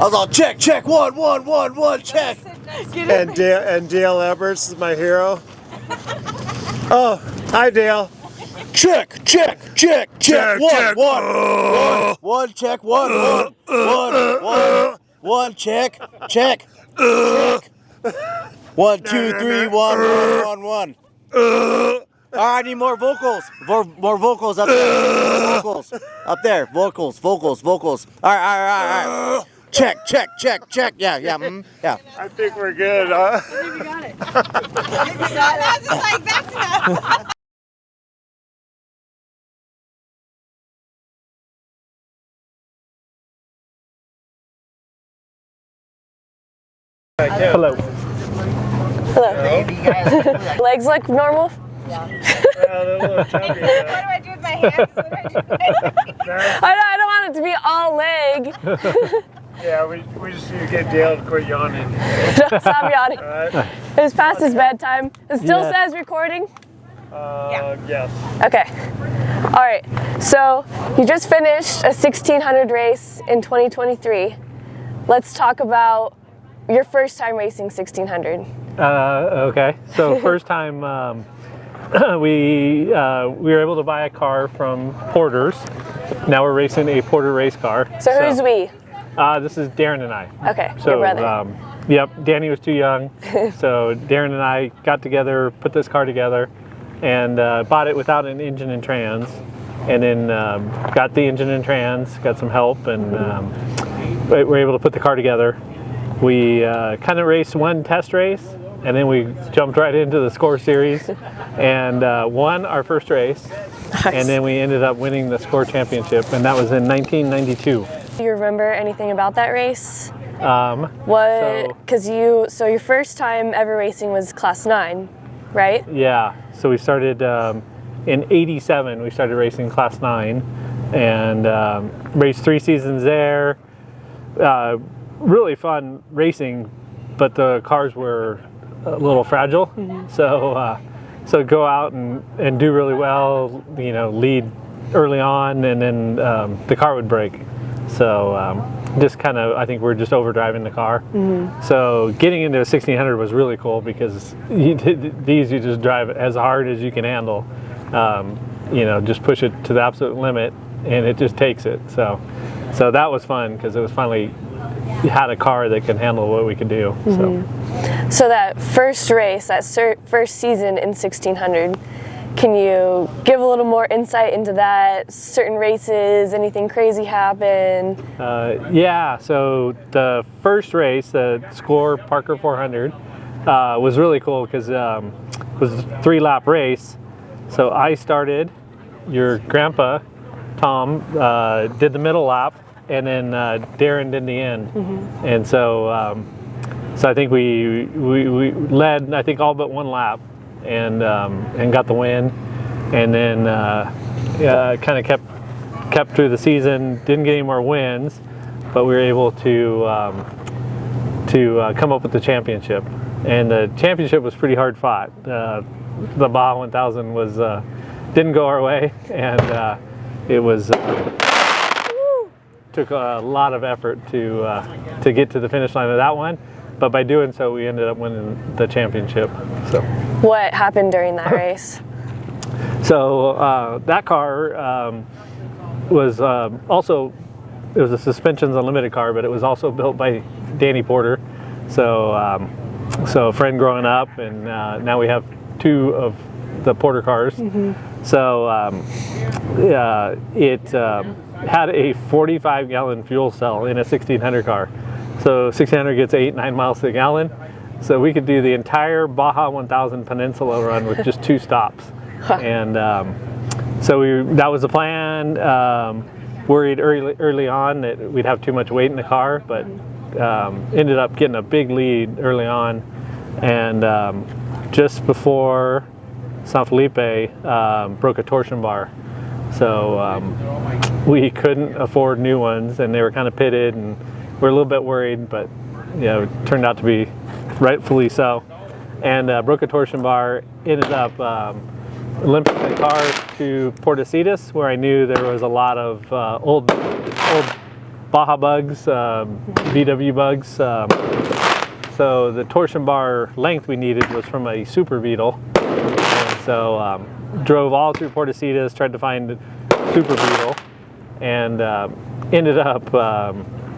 was all check, one, check. And Dale Ebberts is my hero. Oh, hi Dale. Check, one, check, one, check. 1, 2, 3, 1. All right, I need more vocals. More vocals up there. Vocals. All right. Check. Yeah. Yeah. I think we're good, huh? I think you got it. That's just like, that's enough. Hello. Legs look normal? Yeah. What do I do with my hands? I don't want it to be all leg. Yeah, we just need to get Dale to quit yawning. Stop yawning. Right. It's past his bedtime. It still says recording? Yes. Okay. All right. So you just finished a 1600 race in 2023. Let's talk about your first time racing 1600. Okay. So first time we were able to buy a car from Porter's. Now we're racing a Porter race car. So who's we? This is Darren and I. Okay, So, your brother. Yep, Danny was too young. So Darren and I got together, put this car together, and bought it without an engine and trans. And then got the engine and trans, got some help, and we were able to put the car together. We kind of raced one test race, and then we jumped right into the Score Series and won our first race. Nice. And then we ended up winning the Score Championship, and that was in 1992. Do you remember anything about that race? So your first time ever racing was Class 9, right? Yeah, so we started in '87. We started racing Class 9, and raced 3 seasons there. Really fun racing, but the cars were a little fragile. Mm-hmm. So go out and do really well. Lead early on, and then the car would break. So just kind of, I think we're just overdriving the car. Mm-hmm. So getting into a 1600 was really cool because you just drive it as hard as you can handle. Just push it to the absolute limit, and it just takes it. So that was fun because it was finally had a car that could handle what we could do. Mm-hmm. So that first race, that first season in 1600. Can you give a little more insight into that? Certain races, anything crazy happen? Yeah, so the first race, the Score Parker 400, was really cool because it was a 3-lap race. So I started, your grandpa, Tom, did the middle lap, and then Darren did the end. Mm-hmm. And so I think we led, I think, all but 1 lap. And got the win, and then kind of kept through the season. Didn't get any more wins, but we were able to come up with the championship. And the championship was pretty hard fought. The Baja 1000 was didn't go our way, and it was took a lot of effort to get to the finish line of that one. But by doing so, we ended up winning the championship. So. What happened during that race? So that car was also, it was a Suspensions Unlimited car, but it was also built by Danny Porter. So a friend growing up, and now we have 2 of the Porter cars. Mm-hmm. So it had a 45-gallon fuel cell in a 1600 car. So 1600 gets 8-9 miles to the gallon. So we could do the entire Baja 1000 Peninsula run with just 2 stops. And so that was the plan. Worried early on that we'd have too much weight in the car, but ended up getting a big lead early on. And just before San Felipe, broke a torsion bar. So we couldn't afford new ones, and they were kind of pitted, and we're a little bit worried, but it turned out to be rightfully so. And broke a torsion bar, ended up limping the car to Portecitas, where I knew there was a lot of old Baja bugs, VW bugs. So the torsion bar length we needed was from a Super Beetle. And so drove all through Portecitas, tried to find Super Beetle, and ended up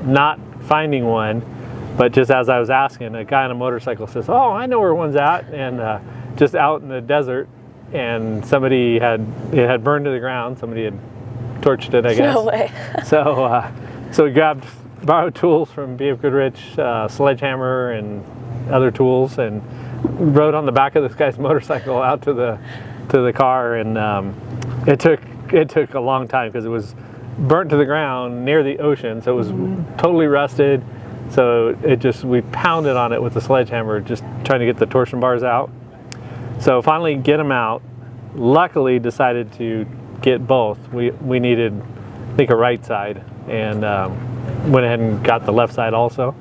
not finding one. But just as I was asking, a guy on a motorcycle says, "Oh, I know where one's at," and just out in the desert, and somebody it had burned to the ground. Somebody had torched it, I guess. No way. So we borrowed tools from B.F. Goodrich, sledgehammer and other tools, and rode on the back of this guy's motorcycle out to the car, and it took a long time because it was burnt to the ground near the ocean, so it was totally rusted. So we pounded on it with the sledgehammer, just trying to get the torsion bars out. So finally get them out. Luckily decided to get both. We needed, I think, a right side, and went ahead and got the left side also.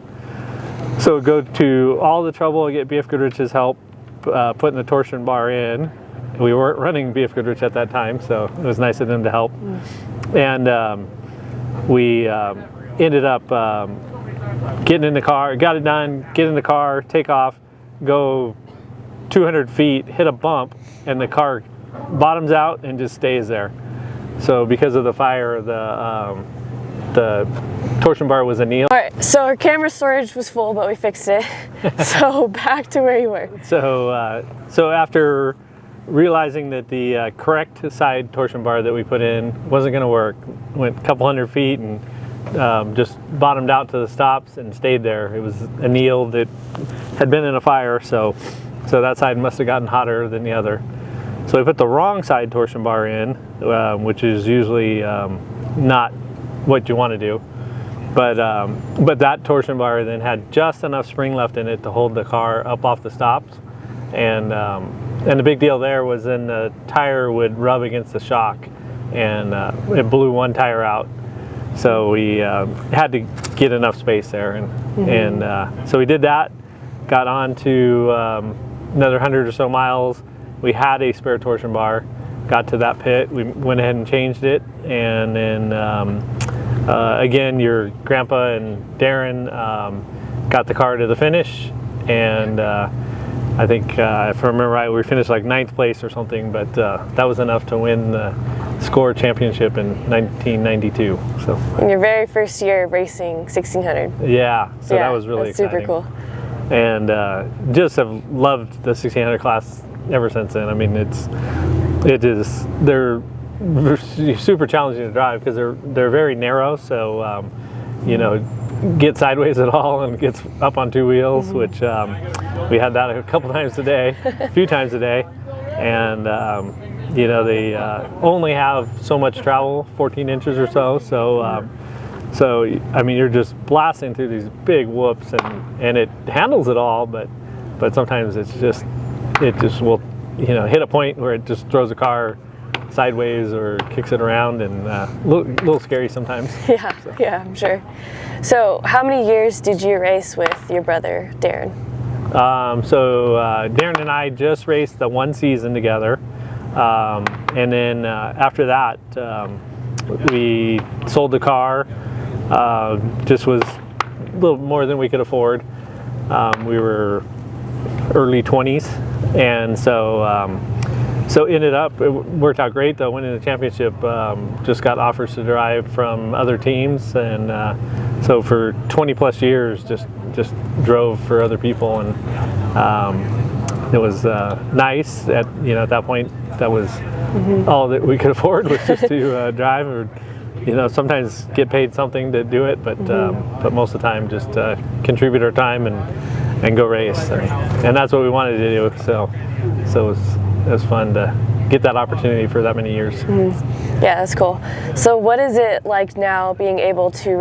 So go to all the trouble to get B.F. Goodrich's help putting the torsion bar in. We weren't running B.F. Goodrich at that time, so it was nice of them to help. And we ended up getting in the car, got it done, get in the car, take off, go 200 feet, hit a bump, and the car bottoms out and just stays there. So because of the fire, the torsion bar was annealed. All right, so our camera storage was full, but we fixed it. So back to where you were. So after realizing that the correct side torsion bar that we put in wasn't going to work, went a couple hundred feet and just bottomed out to the stops and stayed there. It was annealed. It had been in a fire, so that side must have gotten hotter than the other. So we put the wrong side torsion bar in, which is usually not what you want to do. But that torsion bar then had just enough spring left in it to hold the car up off the stops. And the big deal there was then the tire would rub against the shock, and it blew one tire out. So we had to get enough space there, and so we did that. Got on to another 100 or so miles. We had a spare torsion bar. Got to that pit. We went ahead and changed it, and then again, your grandpa and Darren got the car to the finish, and I think if I remember right, we finished like 9th place or something, but that was enough to win the SCORE championship in 1992. So In your very first year racing 1600. yeah, so that was really that's exciting. super cool. And just have loved the 1600 class ever since then. I mean, they're super challenging to drive because they're very narrow, so you know, get sideways at all and gets up on 2 wheels, which we had that a few times a day, and you know, they only have so much travel, 14 inches or so, so I mean, you're just blasting through these big whoops, and it handles it all, but sometimes it just will, you know, hit a point where it just throws a car sideways or kicks it around, and a little scary sometimes. Yeah, I'm sure. So how many years did you race with your brother Darren? So Darren and I just raced the one season together, and then after that we sold the car. Just was a little more than we could afford. We were early 20s, and so ended up, it worked out great though, winning the championship. Just got offers to drive from other teams, and so for 20 plus years just drove for other people, and it was nice. At that point, that was all that we could afford, was just to drive, or sometimes get paid something to do it, but most of the time just contribute our time and go race, and that's what we wanted to do. So it was fun to get that opportunity for that many years. Yeah, that's cool. So what is it like now being able to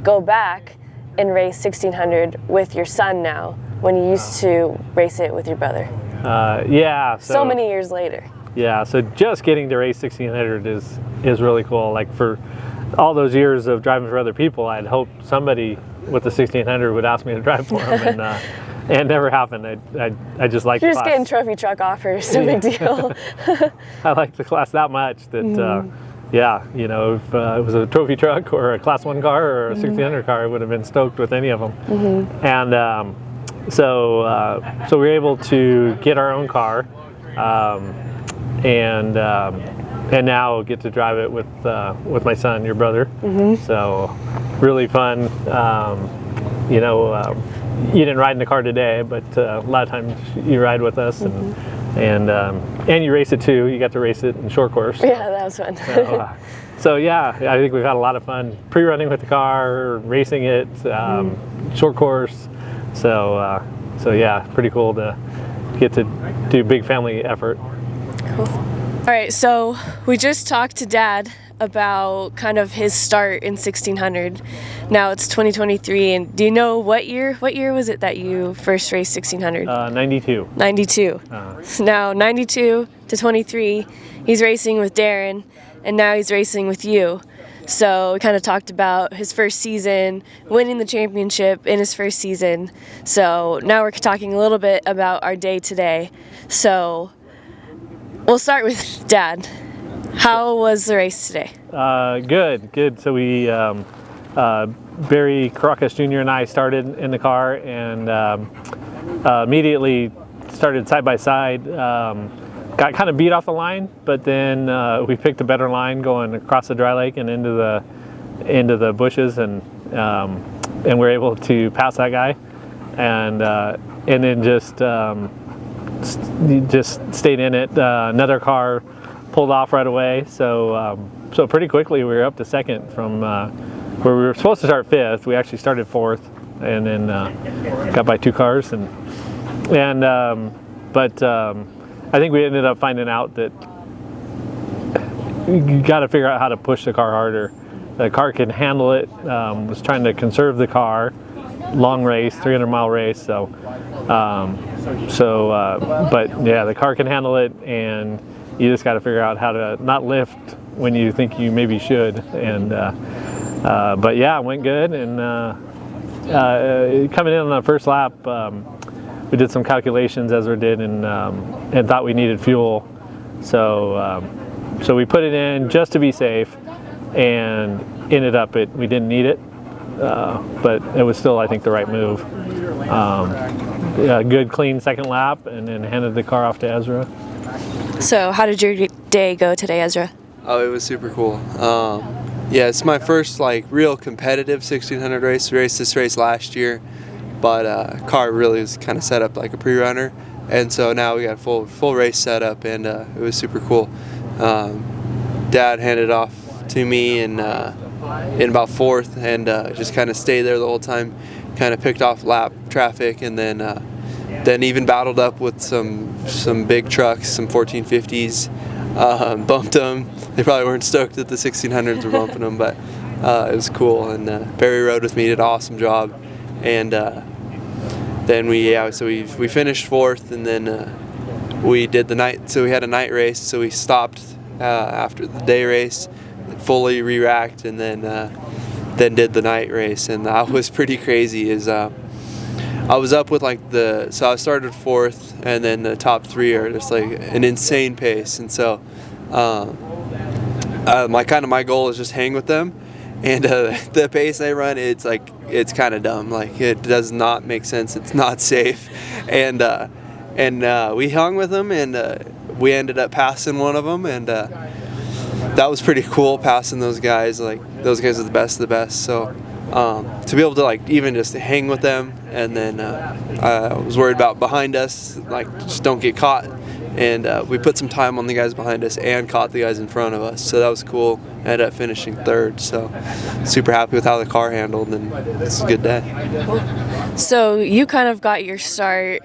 go back and race 1600 with your son now, when you used to race it with your brother? Yeah. So many years later. Yeah, so just getting to race 1600 is really cool. Like, for all those years of driving for other people, I'd hoped somebody with the 1600 would ask me to drive for them, and it never happened. I just like the class. You're just getting trophy truck offers, no big deal. I like the class that much that yeah, you know, if it was a trophy truck or a Class 1 car or a 1600 car, I would have been stoked with any of them. And so we were able to get our own car, and now get to drive it with my son, your brother. So really fun. You know, you didn't ride in the car today, but a lot of times you ride with us, and you race it too. You got to race it in short course. Yeah, that was fun. So yeah, I think we've had a lot of fun pre-running with the car, racing it, short course. So yeah, pretty cool to get to do big family effort. Cool. All right, so we just talked to Dad about kind of his start in 1600. Now it's 2023, and do you know what year was it that you first raced 1600? 92. 92. Now 92 to 23, he's racing with Darren, and now he's racing with you. So we kind of talked about his first season, winning the championship in his first season. So now we're talking a little bit about our day today. So we'll start with Dad. How was the race today? Good. So we, Barry Caracas Jr. and I started in the car and immediately started side by side. Got kind of beat off the line, but then we picked a better line going across the dry lake and into the bushes, and we're able to pass that guy, and then just stayed in it. Another car pulled off right away, so pretty quickly we were up to second from where we were supposed to start fifth. We actually started fourth, and then got by 2 cars, but I think we ended up finding out that you got to figure out how to push the car harder. The car can handle it. Was trying to conserve the car. Long race, 300-mile race. But yeah, the car can handle it, and you just got to figure out how to not lift when you think you maybe should. And but yeah, it went good. And coming in on the first lap, we did some calculations, Ezra did, and thought we needed fuel. So we put it in just to be safe, and ended up we didn't need it, but it was still, I think, the right move. Yeah, good, clean second lap, and then handed the car off to Ezra. So how did your day go today, Ezra? Oh, it was super cool. Yeah, it's my first real competitive 1600 race. We raced this race last year, but car really was kind of set up like a pre-runner, and so now we got full race setup, and it was super cool. Dad handed off to me in about fourth, and just kind of stayed there the whole time, kind of picked off lap traffic, and then even battled up with some big trucks, some 1450s, bumped them. They probably weren't stoked that the 1600s were bumping them, but it was cool, and Barry rode with me, did an awesome job. And then we finished fourth, and then we did the night. So we had a night race. So we stopped after the day race, fully re-racked, and then did the night race. And that was pretty crazy. I was up with so I started fourth, and then the top 3 are just an insane pace. And so my goal is just hang with them. And the pace they run, it's kind of dumb. It does not make sense. It's not safe. And we hung with them, and we ended up passing one of them, and that was pretty cool, passing those guys. Those guys are the best of the best. So to be able to even just hang with them, and then I was worried about behind us, just don't get caught. And we put some time on the guys behind us and caught the guys in front of us. So that was cool. I ended up finishing third. So super happy with how the car handled, and it's a good day. So you kind of got your start,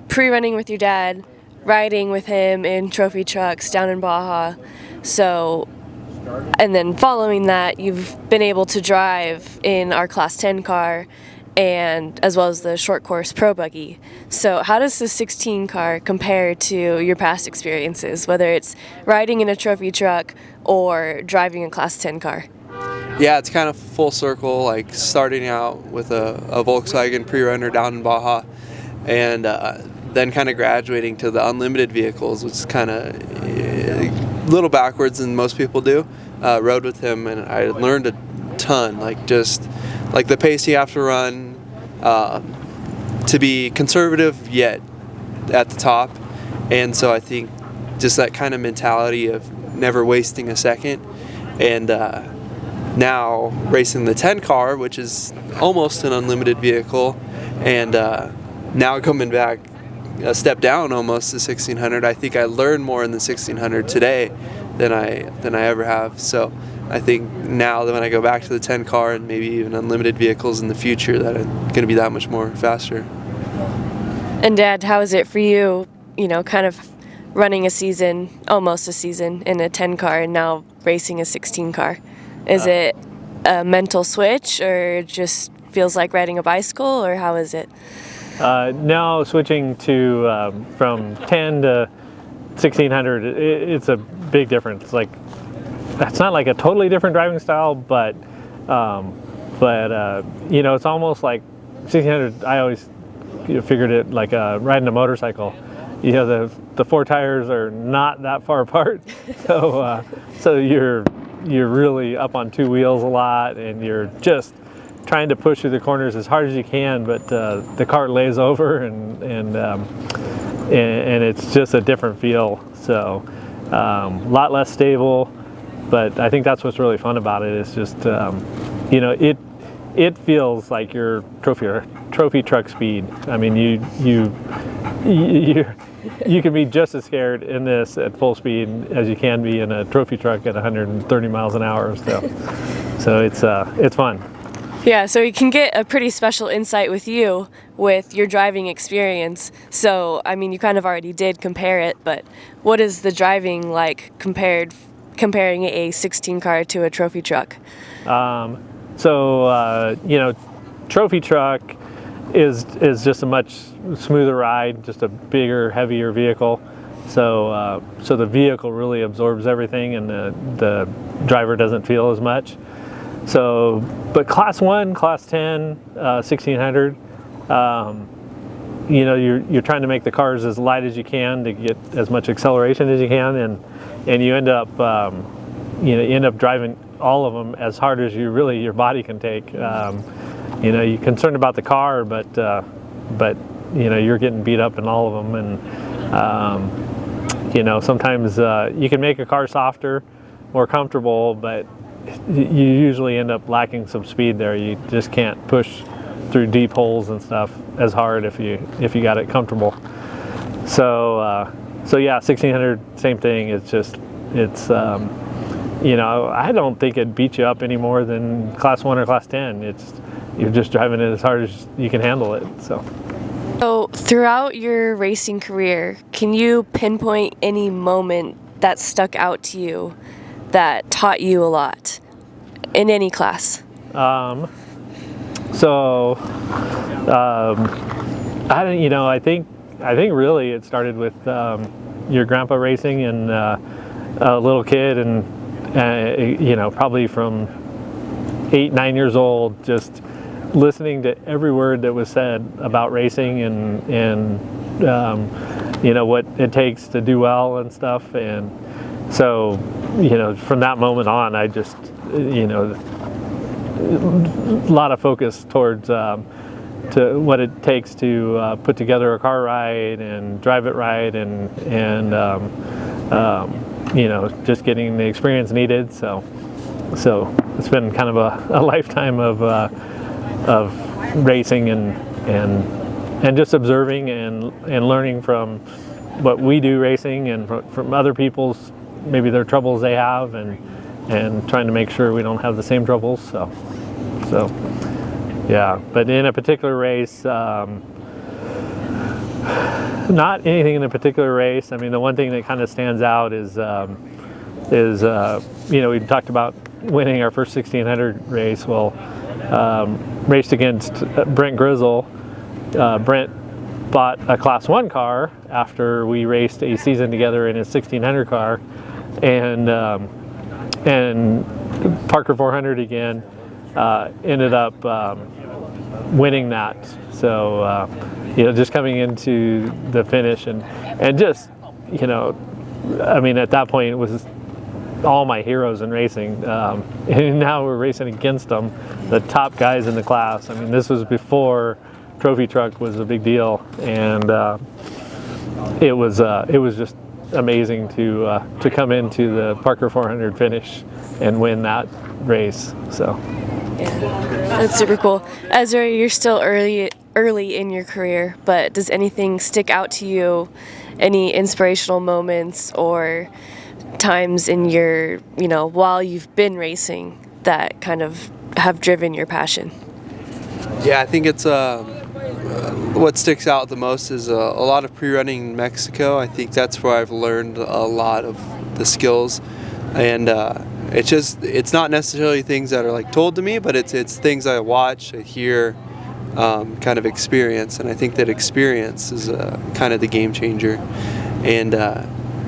pre-running with your dad, riding with him in trophy trucks down in Baja. So, and then following that, you've been able to drive in our Class 10 car, and as well as the short course pro buggy. So how does the 16 car compare to your past experiences, whether it's riding in a trophy truck or driving a Class 10 car? Yeah, it's kind of full circle, starting out with a Volkswagen pre-runner down in Baja, and then kind of graduating to the unlimited vehicles, which is kind of little backwards than most people do. Rode with him, and I learned a ton, like just like the pace you have to run, to be conservative yet at the top. And so I think just that kind of mentality of never wasting a second. And now racing the 10 car, which is almost an unlimited vehicle, and now coming back a step down almost to 1600, I think I learned more in the 1600 today than I ever have. So I think now that when I go back to the 10 car and maybe even unlimited vehicles in the future, that I'm going to be that much more faster. And Dad, how is it for you, you know, kind of running a season, almost a season in a 10 car and now racing a 16 car? Is it a mental switch or just feels like riding a bicycle, or how is it? Now switching to from 10 to 1600, it's a big difference. Like, it's not like a totally different driving style, but you know, it's almost like 1600. I always figured it like riding a motorcycle. You know, the four tires are not that far apart, so you're really up on two wheels a lot, and you're just trying to push through the corners as hard as you can, but the cart lays over, and it's just a different feel. So a lot less stable, but I think that's what's really fun about it. Is just you know, it feels like your trophy truck speed. I mean, you can be just as scared in this at full speed as you can be in a trophy truck at 130 miles an hour. So it's fun. Yeah, so we can get a pretty special insight with you with your driving experience. So, I mean, you kind of already did compare it, but what is the driving like comparing a 16 car to a trophy truck? You know, trophy truck is just a much smoother ride, just a bigger, heavier vehicle. So the vehicle really absorbs everything, and the driver doesn't feel as much. So, but class 1, class 10, 1600, you know, you're trying to make the cars as light as you can to get as much acceleration as you can, and you end up driving all of them as hard as your body can take. You know, you're concerned about the car, but you know, you're getting beat up in all of them, and you know, sometimes you can make a car softer, more comfortable, but you usually end up lacking some speed there. You just can't push through deep holes and stuff as hard if you got it comfortable. So yeah, 1600, same thing. It's you know, I don't think it beats you up any more than class 1 or class 10. You're just driving it as hard as you can handle it. So throughout your racing career, can you pinpoint any moment that stuck out to you that taught you a lot in any class? I don't, you know, I think really it started with your grandpa racing and a little kid, and you know, probably from 8, 9 years old, just listening to every word that was said about racing and you know, what it takes to do well and stuff. And so, you know, from that moment on, I just, you know, a lot of focus towards to what it takes to put together a car right and drive it right, and you know, just getting the experience needed. So it's been kind of a lifetime of racing and just observing and learning from what we do racing, and from other people's, maybe their troubles they have, and trying to make sure we don't have the same troubles. So yeah, but in a particular race, not anything in a particular race. I mean, the one thing that kind of stands out is you know, we talked about winning our first 1600 race. Well, raced against Brent Grizzle. Brent bought a class 1 car after we raced a season together in his 1600 car, and Parker 400 again, ended up winning that. So you know, just coming into the finish and just, you know, I mean, at that point it was all my heroes in racing, and now we're racing against them, the top guys in the class. I mean, this was before trophy truck was a big deal, and it was just amazing to come into the Parker 400 finish and win that race. So That's super cool. Ezra, you're still early in your career, but does anything stick out to you? Any inspirational moments or times in your, while you've been racing that kind of have driven your passion? Yeah, I think it's what sticks out the most is a lot of pre-running in Mexico. I think that's where I've learned a lot of the skills, and it's not necessarily things that are like told to me, but it's things I watch, I hear, kind of experience, and I think that experience is kind of the game changer. And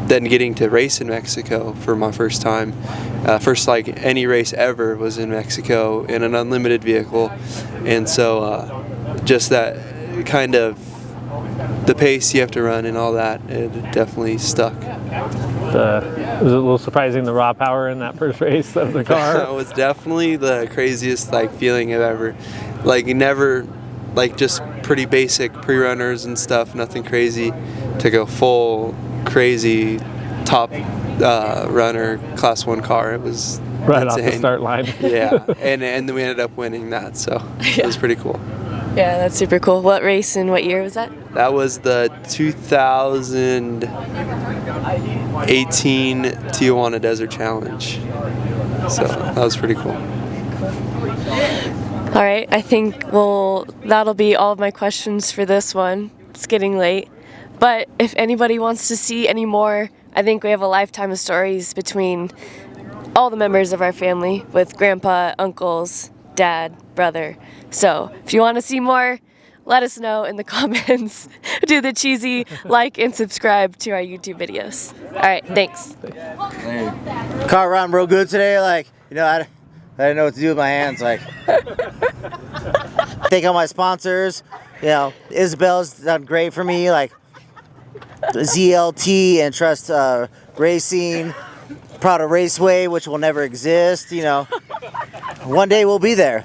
then getting to race in Mexico for my first time, first like any race ever was in Mexico in an unlimited vehicle, and so just that kind of the pace you have to run and all that, it definitely stuck. It was a little surprising, the raw power in that first race of the car. That was definitely the craziest feeling I've ever, never, just pretty basic pre-runners and stuff, nothing crazy, to go full crazy top runner class 1 car. It was right insane. off the start line. Yeah, and then we ended up winning that, so it was pretty cool. Yeah, that's super cool. What race and what year was that? That was the 2018 Tijuana Desert Challenge. So that was pretty cool. All right, I think that'll be all of my questions for this one. It's getting late. But if anybody wants to see any more, I think we have a lifetime of stories between all the members of our family with grandpa, uncles, dad, brother. So if you want to see more, let us know in the comments. Do the cheesy like and subscribe to our YouTube videos. All right, thanks. Car run real good today. I didn't know what to do with my hands. Thank all my sponsors. Isabel's done great for me. ZLT, Entrussed Racing, Prada Raceway, which will never exist. One day we'll be there.